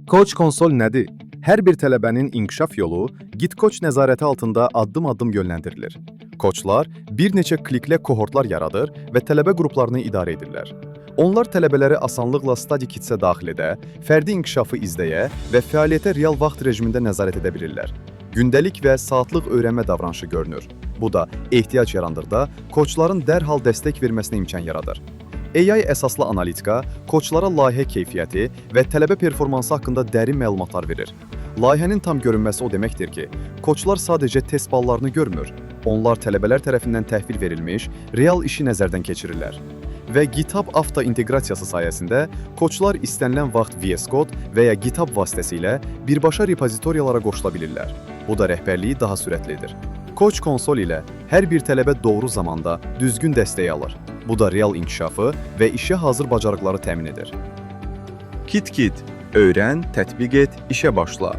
Coach konsol nədir? Hər bir tələbənin inkişaf yolu GitCoach nəzarəti altında addım-addım yönləndirilir. Koçlar bir neçə kliklə kohortlar yaradır və tələbə qruplarını idarə edirlər. Onlar tələbələri asanlıqla Study Kits'ə daxil edə, fərdi inkişafı izləyə və fəaliyyətə real vaxt rejimində nəzarət edə bilirlər. Gündəlik və saatlıq öyrənmə davranışı görünür. Bu da ehtiyac yarandıqda koçların dərhal dəstək verməsinə imkan yaradır. AI əsaslı analitika koçlara layihə keyfiyyəti və tələbə performansı haqqında dərin məlumatlar verir. Layihənin tam görünməsi o deməkdir ki, koçlar sadəcə test ballarını görmür, onlar tələbələr tərəfindən təhvil verilmiş, real işi nəzərdən keçirirlər. Və GitHub Avto inteqrasiyası sayəsində koçlar istənilən vaxt VS Code və ya GitHub vasitəsilə birbaşa repozitoriyalara qoşula bilirlər. Bu da rəhbərliyi daha sürətlidir. Coach konsol ilə hər bir tələbə doğru zamanda düzgün dəstək alır. Bu da real inkişafı və işə hazır bacarıqları təmin edir. KitKit. Öyrən, tətbiq et, işə başla.